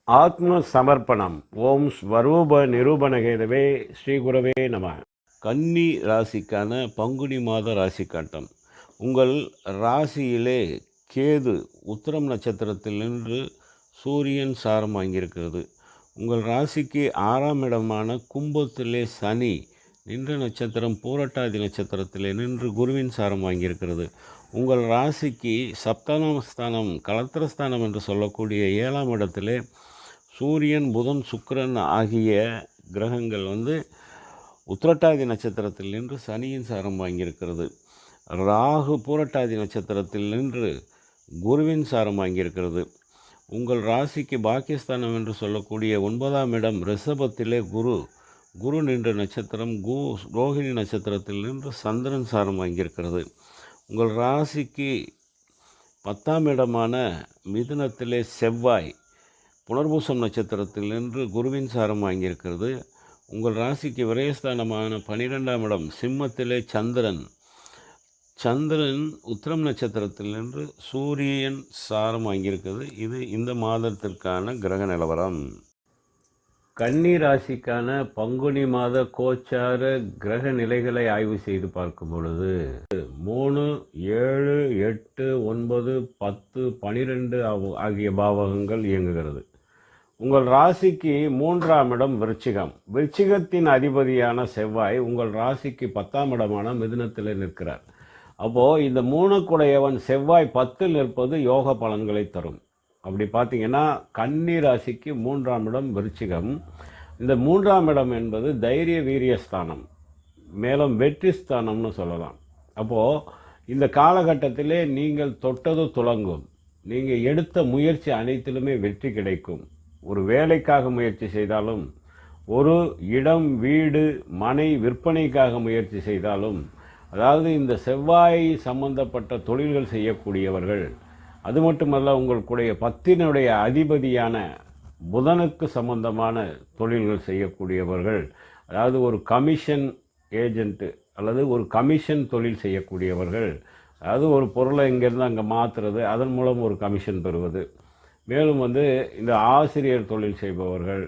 ஆத்ம சமர்ப்பணம். ஓம் ஸ்வரூப நிரூபணகேதவே ஸ்ரீ குரவே நம. கன்னி ராசிக்கான பங்குனி மாத ராசி காட்டம். உங்கள் ராசியிலே கேது உத்திரம் நட்சத்திரத்தில் நின்று சூரியன் சாரம் வாங்கியிருக்கிறது. உங்கள் ராசிக்கு 6ஆம் இடமான கும்பத்திலே சனி நின்ற நட்சத்திரம் பூரட்டாதி நட்சத்திரத்திலே நின்று குருவின் சாரம் வாங்கியிருக்கிறது. உங்கள் ராசிக்கு சப்தமஸ்தானம் கலத்திரஸ்தானம் என்று சொல்லக்கூடிய 7ஆம் இடத்திலே சூரியன் புதன் சுக்கிரன் ஆகிய கிரகங்கள் உத்திரட்டாதி நட்சத்திரத்தில் நின்று சனியின் சாரம் வாங்கியிருக்கிறது. ராகு பூரட்டாதி நட்சத்திரத்தில் நின்று குருவின் சாரம் வாங்கியிருக்கிறது. உங்கள் ராசிக்கு பாக்கியஸ்தானம் என்று சொல்லக்கூடிய 9ஆம் இடம் ரிஷபத்திலே குரு நின்ற நட்சத்திரம் ரோஹிணி நட்சத்திரத்தில் நின்று சந்திரன் சாரம் வாங்கியிருக்கிறது. உங்கள் ராசிக்கு 10ஆம் இடமான மிதுனத்திலே செவ்வாய் புனர்பூசம் நட்சத்திரத்தில் நின்று குருவின் சாரம் வாங்கியிருக்கிறது. உங்கள் ராசிக்கு விரயஸ்தானமான 12ஆம் இடம் சிம்மத்திலே சந்திரன் உத்திரம் நட்சத்திரத்தில் நின்று சூரியன் சாரம் வாங்கியிருக்கிறது. இது இந்த மாதத்திற்கான கிரக நிலவரம். கன்னி ராசிக்கான பங்குனி மாத கோச்சார கிரக நிலைகளை ஆய்வு செய்து பார்க்கும் பொழுது 3, 7, 8, 9, 10, 12 ஆகிய பாவகங்கள் இயங்குகிறது. உங்கள் ராசிக்கு 3ஆம் இடம் விருச்சிகத்தின் அதிபதியான செவ்வாய் உங்கள் ராசிக்கு 10ஆம் இடமான மிதுனத்தில் நிற்கிறார். அப்போது இந்த 3 செவ்வாய் 10 நிற்பது யோக பலன்களை தரும். அப்படி பார்த்தீங்கன்னா கன்னி ராசிக்கு 3ஆம் இடம் விருச்சிகம். இந்த 3ஆம் இடம் என்பது தைரிய வீரியஸ்தானம், மேலும் வெற்றி ஸ்தானம்னு சொல்லலாம். அப்போது இந்த காலகட்டத்திலே நீங்கள் தொட்டது துலங்கும். நீங்கள் எடுத்த முயற்சி அனைத்திலுமே வெற்றி கிடைக்கும். ஒரு வேலைக்காக முயற்சி செய்தாலும், ஒரு இடம் வீடு மனை விற்பனைக்காக முயற்சி செய்தாலும், அதாவது இந்த செவ்வாய் சம்பந்தப்பட்ட தொழில்கள் செய்யக்கூடியவர்கள், அது மட்டுமல்ல உங்களுடைய 10னுடைய அதிபதியான புதனுக்கு சம்பந்தமான தொழில்கள் செய்யக்கூடியவர்கள், அதாவது ஒரு கமிஷன் ஏஜென்ட்டு அல்லது ஒரு கமிஷன் தொழில் செய்யக்கூடியவர்கள், அதாவது ஒரு பொருளை இங்கேருந்து அங்கே மாற்றுறது, அதன் மூலம் ஒரு கமிஷன் பெறுவது, மேலும் இந்த ஆசிரியர் தொழில் செய்பவர்கள்,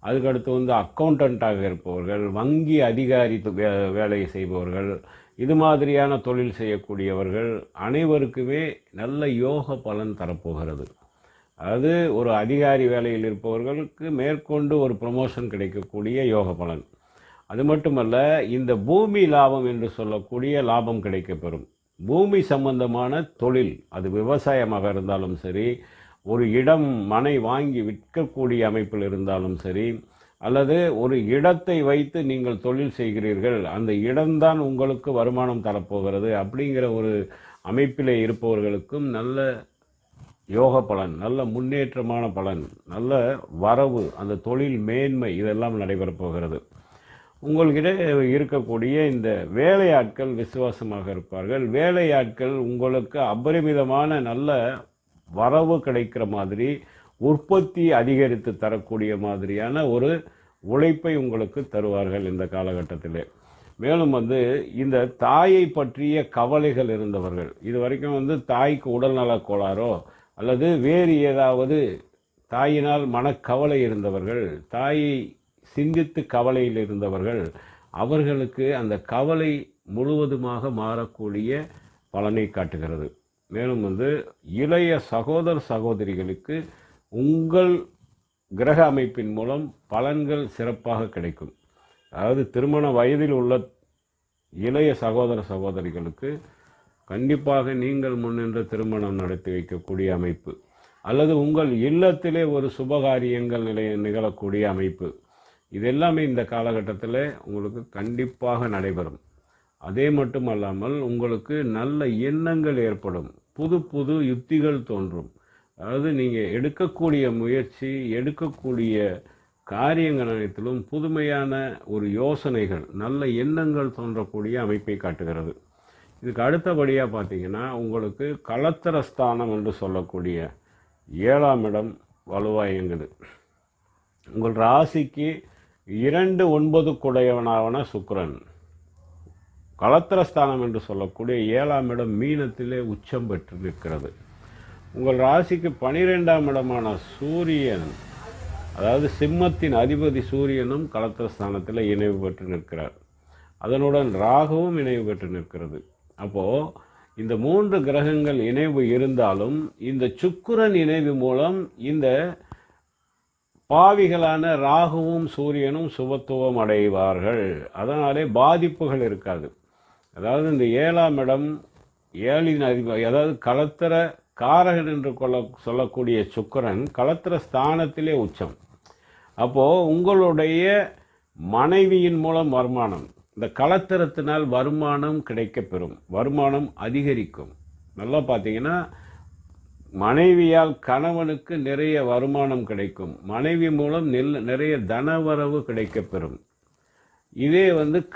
அதுக்கடுத்து அக்கௌண்டண்ட்டாக இருப்பவர்கள், வங்கி அதிகாரி வேலையை செய்பவர்கள், இது மாதிரியான தொழில் செய்யக்கூடியவர்கள் அனைவருக்குமே நல்ல யோக பலன் தரப்போகிறது. அதாவது ஒரு அதிகாரி வேலையில் இருப்பவர்களுக்கு மேற்கொண்டு ஒரு ப்ரமோஷன் கிடைக்கக்கூடிய யோக பலன். அது மட்டுமல்ல, இந்த பூமி லாபம் என்று சொல்லக்கூடிய லாபம் கிடைக்கப்பெறும். பூமி சம்பந்தமான தொழில், அது விவசாயமாக இருந்தாலும் சரி, ஒரு இடம் மனை வாங்கி விற்கக்கூடிய அமைப்பில் இருந்தாலும் சரி, அல்லது ஒரு இடத்தை வைத்து நீங்கள் தொழில் செய்கிறீர்கள், அந்த இடம்தான் உங்களுக்கு வருமானம் தரப்போகிறது அப்படிங்கிற ஒரு அமைப்பிலே இருப்பவர்களுக்கும் நல்ல யோக பலன், நல்ல முன்னேற்றமான பலன், நல்ல வரவு, அந்த தொழில் மேன்மை இதெல்லாம் நடைபெறப் போகிறது. உங்கள்கிட்ட இருக்கக்கூடிய இந்த வேலையாட்கள் விசுவாசமாக இருப்பார்கள். வேலையாட்கள் உங்களுக்கு அபரிமிதமான நல்ல வரவு கிடைக்கிற மாதிரி, உற்பத்தி அதிகரித்து தரக்கூடிய மாதிரியான ஒரு உழைப்பை உங்களுக்கு தருவார்கள் இந்த காலகட்டத்திலே. மேலும் இந்த தாயை பற்றிய கவலைகள் இருந்தவர்கள், இது வரைக்கும் தாய்க்கு உடல்நலக் கோளாறோ அல்லது வேறு ஏதாவது தாயினால் மனக்கவலை இருந்தவர்கள், தாயை சிந்தித்து கவலையில் இருந்தவர்கள், அவர்களுக்கு அந்த கவலை முழுவதுமாக மாறக்கூடிய பலனை காட்டுகிறது. மேலும் இளைய சகோதர சகோதரிகளுக்கு உங்கள் கிரக அமைப்பின் மூலம் பலன்கள் சிறப்பாக கிடைக்கும். அதாவது திருமண வயதில் உள்ள இளைய சகோதர சகோதரிகளுக்கு கண்டிப்பாக நீங்கள் முன்னின்று திருமணம் நடத்தி வைக்கக்கூடிய அமைப்பு, அல்லது உங்கள் இல்லத்திலே ஒரு சுபகாரியங்கள் நிகழக்கூடிய அமைப்பு, இதெல்லாமே இந்த காலகட்டத்தில் உங்களுக்கு கண்டிப்பாக நடைபெறும். அதே மட்டுமல்லாமல் உங்களுக்கு நல்ல எண்ணங்கள் ஏற்படும், புது யுக்திகள் தோன்றும். அதாவது நீங்கள் எடுக்கக்கூடிய முயற்சி, எடுக்கக்கூடிய காரியங்கள் அனைத்திலும் புதுமையான ஒரு யோசனைகள், நல்ல எண்ணங்கள் தோன்றக்கூடிய அமைப்பை காட்டுகிறது. இதுக்கு அடுத்தபடியாக பார்த்தீங்கன்னா, உங்களுக்கு கலத்திரஸ்தானம் என்று சொல்லக்கூடிய 7ஆம் இடம் வலுவாக இயங்குது. உங்கள் ராசிக்கு 2, 9 குடையவனான சுக்கிரன் கலத்திரஸ்தானம் என்று சொல்லக்கூடிய 7ஆம் இடம் மீனத்திலே உச்சம் பெற்று நிற்கிறது. உங்கள் ராசிக்கு 12ஆம் இடமான சூரியன் அதாவது சிம்மத்தின் அதிபதி சூரியனும் களத்திரஸ்தானத்தில் இணைவு பெற்று நிற்கிறார். அதனுடன் ராகுவும் இணைவு பெற்று நிற்கிறது. அப்போது இந்த 3 கிரகங்கள் இணைவு இருந்தாலும் இந்த சுக்கிரன் இணைவு மூலம் இந்த பாவிகளான ராகுவும் சூரியனும் சுபத்துவம் அடைவார்கள். அதனாலே பாதிப்புகள் இருக்காது. அதாவது இந்த 7ஆம் இடம் 7இன் அதிபதி, அதாவது களத்திர காரகன் என்று சொல்லக்கூடிய சுக்கிரன் களத்திர ஸ்தானத்திலே உச்சம். அப்போது உங்களுடைய மனைவியின் மூலம் வருமானம், இந்த களத்திரத்தினால் வருமானம் கிடைக்கப்பெறும், வருமானம் அதிகரிக்கும். நல்லா பார்த்தீங்கன்னா மனைவியால் கணவனுக்கு நிறைய வருமானம் கிடைக்கும், மனைவி மூலம் நிறைய தனவரவு கிடைக்கப்பெறும். இதே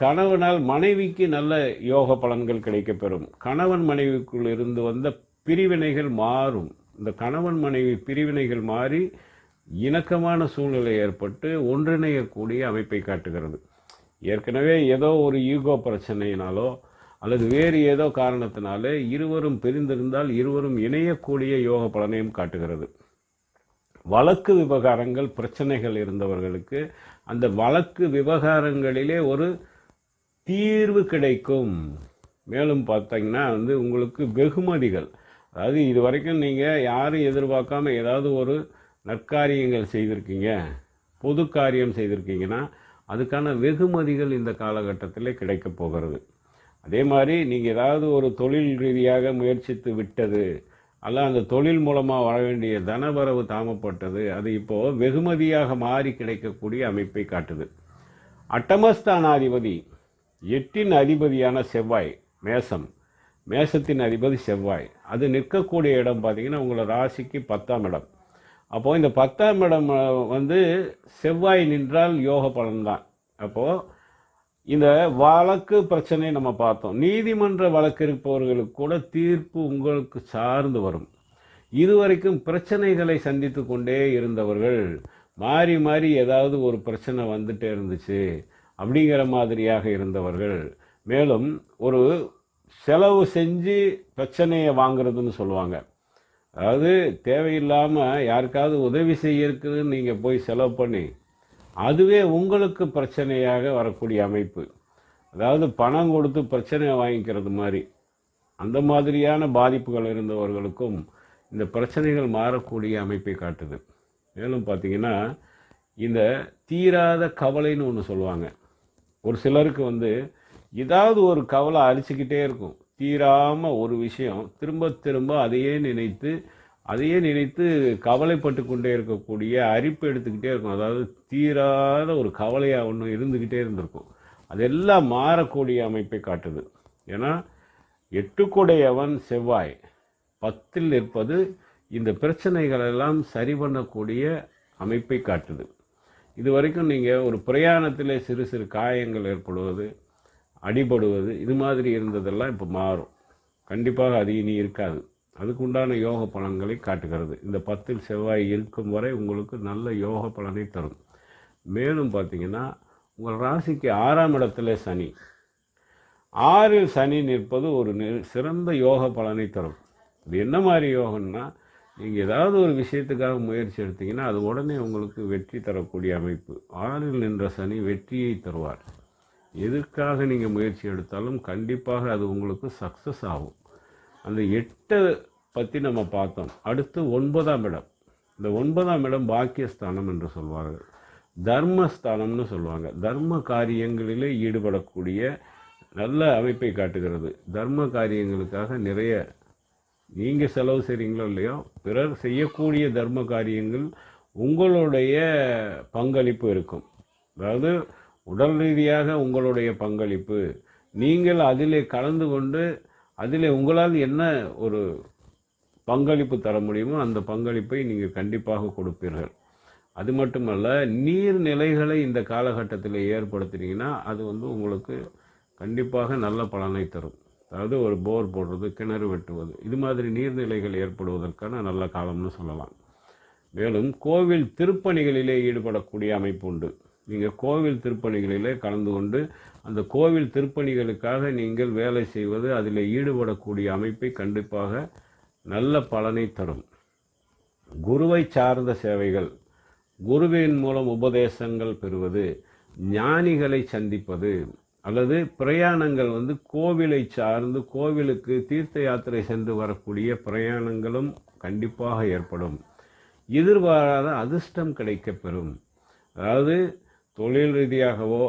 கணவனால் மனைவிக்கு நல்ல யோக பலன்கள் கிடைக்கப்பெறும். கணவன் மனைவிக்குள் இருந்து வந்த பிரிவினைகள் மாறும். இந்த கணவன் மனைவி பிரிவினைகள் மாறி இணக்கமான சூழ்நிலை ஏற்பட்டு ஒன்றிணையக்கூடிய அமைப்பை காட்டுகிறது. ஏற்கனவே ஏதோ ஒரு ஈகோ பிரச்சனையினாலோ அல்லது வேறு ஏதோ காரணத்தினாலே இருவரும் பிரிந்திருந்தால் இருவரும் இணையக்கூடிய யோக பலனையும் காட்டுகிறது. வழக்கு விவகாரங்கள் பிரச்சனைகள் இருந்தவர்களுக்கு அந்த வழக்கு விவகாரங்களிலே ஒரு தீர்வு கிடைக்கும். மேலும் பார்த்தீங்கன்னா உங்களுக்கு வெகுமதிகள், அதாவது இது வரைக்கும் நீங்கள் யாரும் எதிர்பார்க்காம ஏதாவது ஒரு நற்காரியங்கள் செய்திருக்கீங்க, பொது காரியம் செய்திருக்கீங்கன்னா அதுக்கான வெகுமதிகள் இந்த காலகட்டத்தில் கிடைக்க போகிறது. அதே மாதிரி நீங்கள் ஏதாவது ஒரு தொழில் ரீதியாக முயற்சித்து விட்டது அல்ல அந்த தொழில் மூலமாக வர வேண்டிய தனவரவு தாமப்பட்டது, அது இப்போது வெகுமதியாக மாறி கிடைக்கக்கூடிய அமைப்பை காட்டுது. அட்டமஸ்தானாதிபதி 8இன் அதிபதியான செவ்வாய், மேசத்தின் அதிபதி செவ்வாய், அது நிற்கக்கூடிய இடம் பார்த்திங்கன்னா உங்களை ராசிக்கு 10ஆம் இடம். அப்போது இந்த 10ஆம் இடம் செவ்வாய் நின்றால் யோக பலன்தான். அப்போது இந்த வழக்கு பிரச்சனை நம்ம பார்த்தோம். நீதிமன்ற வழக்கு இருப்பவர்களுக்கு கூட தீர்ப்பு உங்களுக்கு சார்ந்து வரும். இதுவரைக்கும் பிரச்சனைகளை சந்தித்து கொண்டே இருந்தவர்கள் மாறி மாறி ஏதாவது ஒரு பிரச்சனை வந்துட்டே இருந்துச்சு அப்படிங்கிற மாதிரியாக இருந்தவர்கள், மேலும் ஒரு செலவு செஞ்சு பிரச்சனையை வாங்குறதுன்னு சொல்லுவாங்க. அதாவது தேவையில்லாமல் யாருக்காவது உதவி செய்யறதுக்குன்னு நீங்கள் போய் செலவு பண்ணி அதுவே உங்களுக்கு பிரச்சனையாக வரக்கூடிய அமைப்பு, அதாவது பணம் கொடுத்து பிரச்சனையை வாங்கிக்கிறது மாதிரி, அந்த மாதிரியான பாதிப்புகள் இருந்தவர்களுக்கும் இந்த பிரச்சனைகள் மாறக்கூடிய அமைப்பை காட்டுது. மேலும் பார்த்தீங்கன்னா இந்த தீராத கவலைன்னு ஒன்று சொல்லுவாங்க. ஒரு சிலருக்கு ஏதாவது ஒரு கவலை அடிச்சுக்கிட்டே இருக்கும், தீராமல் ஒரு விஷயம் திரும்ப திரும்ப அதையே நினைத்து கவலைப்பட்டு கொண்டே இருக்கக்கூடிய அரிப்பு எடுத்துக்கிட்டே இருக்கும். அதாவது தீராத ஒரு கவலையாக ஒன்று இருந்துக்கிட்டே இருந்திருக்கும். அதெல்லாம் மாறக்கூடிய அமைப்பை காட்டுது. ஏன்னா 8 செவ்வாய் 10இல் இருப்பது இந்த பிரச்சனைகளெல்லாம் சரி பண்ணக்கூடிய அமைப்பை காட்டுது. இது வரைக்கும் நீங்கள் ஒரு பிரயாணத்தில் சிறு சிறு காயங்கள் ஏற்படுவது, அடிபடுவது, இது மாதிரி இருந்ததெல்லாம் இப்போ மாறும். கண்டிப்பாக அது இனி இருக்காது. அதுக்குண்டான யோக பலன்களை காட்டுகிறது. இந்த 10இல் செவ்வாய் இருக்கும் வரை உங்களுக்கு நல்ல யோக பலனை தரும். மேலும் பார்த்தீங்கன்னா உங்கள் ராசிக்கு 6ஆம் இடத்துல சனி, 6இல் சனி நிற்பது ஒரு சிறந்த யோக பலனை தரும். இது என்ன மாதிரி யோகம்னா, நீங்கள் ஏதாவது ஒரு விஷயத்துக்காக முயற்சி எடுத்தீங்கன்னா அது உடனே உங்களுக்கு வெற்றி தரக்கூடிய அமைப்பு. 6இல் நின்ற சனி வெற்றியை தருவார். எதற்காக நீங்கள் முயற்சி எடுத்தாலும் கண்டிப்பாக அது உங்களுக்கு சக்ஸஸ் ஆகும். அந்த 8 பற்றி நம்ம பார்த்தோம். அடுத்து 9ஆம் இடம். இந்த 9ஆம் இடம் பாக்கியஸ்தானம் என்று சொல்வார்கள், தர்மஸ்தானம்னு சொல்லுவாங்க. தர்ம காரியங்களிலே ஈடுபடக்கூடிய நல்ல அமைப்பை காட்டுகிறது. தர்ம காரியங்களுக்காக நிறைய நீங்கள் செலவு செய்கிறீங்களோ இல்லையோ, பிறர் செய்யக்கூடிய தர்ம காரியங்கள் உங்களுடைய பங்களிப்பு இருக்கும். அதாவது உடல் ரீதியாக உங்களுடைய பங்களிப்பு, நீங்கள் அதிலே கலந்து கொண்டு அதில் உங்களால் என்ன ஒரு பங்களிப்பு தர முடியுமோ அந்த பங்களிப்பை நீங்கள் கண்டிப்பாக கொடுப்பீர்கள். அது மட்டுமல்ல, நீர்நிலைகளை இந்த காலகட்டத்தில் ஏற்படுத்தினீங்கன்னா அது உங்களுக்கு கண்டிப்பாக நல்ல பலனை தரும். அதாவது ஒரு போர் போடுறது, கிணறு வெட்டுவது, இது மாதிரி நீர்நிலைகள் ஏற்படுவதற்கான நல்ல காலம்னு சொல்லலாம். மேலும் கோவில் திருப்பணிகளிலே ஈடுபடக்கூடிய அமைப்பு உண்டு. நீங்கள் கோவில் திருப்பணிகளிலே கலந்து கொண்டு அந்த கோவில் திருப்பணிகளுக்காக நீங்கள் வேலை செய்வது, அதில் ஈடுபடக்கூடிய அமைப்பை கண்டிப்பாக நல்ல பலனை தரும். குருவை சார்ந்த சேவைகள், குருவின் மூலம் உபதேசங்கள் பெறுவது, ஞானிகளை சந்திப்பது, அல்லது பிரயாணங்கள் கோவிலை சார்ந்து கோவிலுக்கு தீர்த்த யாத்திரை சென்று வரக்கூடிய பிரயாணங்களும் கண்டிப்பாக ஏற்படும். எதிர்பாராத அதிர்ஷ்டம் கிடைக்கப்பெறும். அதாவது தொழில் ரீதியாகவோ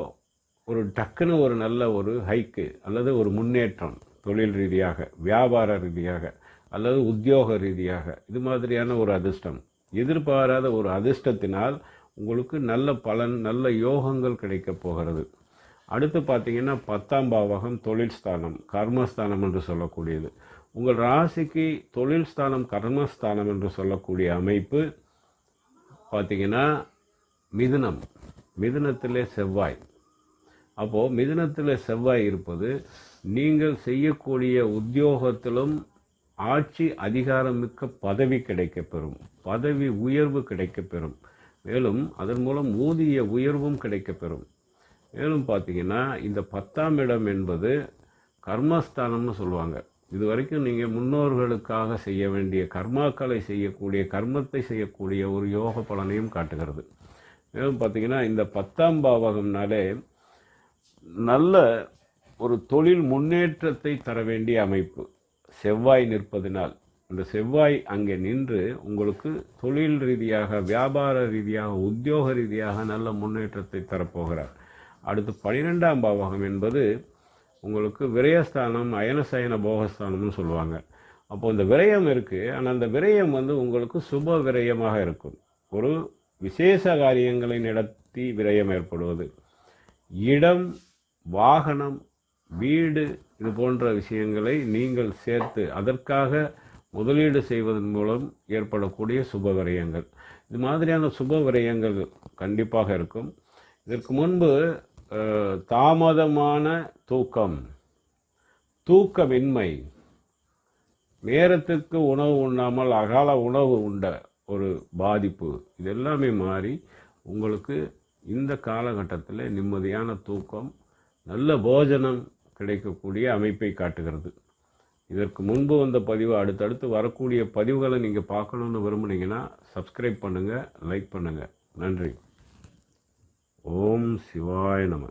ஒரு டக்குன்னு ஒரு நல்ல ஒரு ஹைக்கு அல்லது ஒரு முன்னேற்றம், தொழில் ரீதியாக, வியாபார ரீதியாக அல்லது உத்தியோக ரீதியாக, இது மாதிரியான ஒரு அதிர்ஷ்டம், எதிர்பாராத ஒரு அதிர்ஷ்டத்தினால் உங்களுக்கு நல்ல பலன், நல்ல யோகங்கள் கிடைக்கப் போகிறது. அடுத்து பார்த்தீங்கன்னா 10ஆம் பாவகம் தொழில் ஸ்தானம், கர்மஸ்தானம் என்று சொல்லக்கூடியது. உங்கள் ராசிக்கு தொழில் ஸ்தானம், கர்மஸ்தானம் என்று சொல்லக்கூடிய அமைப்பு பார்த்தீங்கன்னா மிதுனம், மிதுனத்திலே செவ்வாய். அப்போது மிதுனத்தில் செவ்வாய் இருப்பது நீங்கள் செய்யக்கூடிய உத்தியோகத்திலும் ஆட்சி அதிகாரமிக்க பதவி கிடைக்கப்பெறும், பதவி உயர்வு கிடைக்கப்பெறும். மேலும் அதன் மூலம் ஊதிய உயர்வும் கிடைக்கப்பெறும். மேலும் பார்த்தீங்கன்னா இந்த 10ஆம் இடம் என்பது கர்மஸ்தானம்னு சொல்லுவாங்க. இது வரைக்கும் நீங்கள் முன்னோர்களுக்காக செய்ய வேண்டிய கர்மாக்களை செய்யக்கூடிய, கர்மத்தை செய்யக்கூடிய ஒரு யோக பலனையும் காட்டுகிறது. மேலும் பார்த்தீங்கன்னா இந்த 10ஆம் பாவகம்னாலே நல்ல ஒரு தொழில் முன்னேற்றத்தை தர வேண்டிய அமைப்பு செவ்வாய் நிற்பதினால். இந்த செவ்வாய் அங்கே நின்று உங்களுக்கு தொழில் ரீதியாக, வியாபார ரீதியாக, உத்தியோக ரீதியாக நல்ல முன்னேற்றத்தை தரப்போகிறார். அடுத்து 12ஆம் பாவகம் என்பது உங்களுக்கு விரயஸ்தானம், அயனசயன போகஸ்தானம்னு சொல்லுவாங்க. அப்போது இந்த விரயம் இருக்குது, ஆனால் அந்த விரயம் உங்களுக்கு சுப விரயமாக இருக்கும். ஒரு விசேஷ காரியங்களை நடத்தி விரயம் ஏற்படுவது, இடம், வாகனம், வீடு, இது போன்ற விஷயங்களை நீங்கள் சேர்த்து அதற்காக முதலீடு செய்வதன் மூலம் ஏற்படக்கூடிய சுப விரயங்கள், இது மாதிரியான சுப விரயங்கள் கண்டிப்பாக இருக்கும். இதற்கு முன்பு தாமதமான தூக்கம், தூக்கமின்மை, நேரத்துக்கு உணவு உண்ணாமல் அகால உணவு உண்ட ஒரு பாதிப்பு, இது எல்லாமே மாறி உங்களுக்கு இந்த காலகட்டத்தில் நிம்மதியான தூக்கம், நல்ல போஜனம் கிடைக்கக்கூடிய அமைப்பை காட்டுகிறது. இதற்கு முன்பு வந்த பதிவு, அடுத்தடுத்து வரக்கூடிய பதிவுகளை நீங்கள் பார்க்கணுன்னு விரும்புனீங்கன்னா சப்ஸ்கிரைப் பண்ணுங்கள், லைக் பண்ணுங்கள். நன்றி. ஓம் சிவாய நம.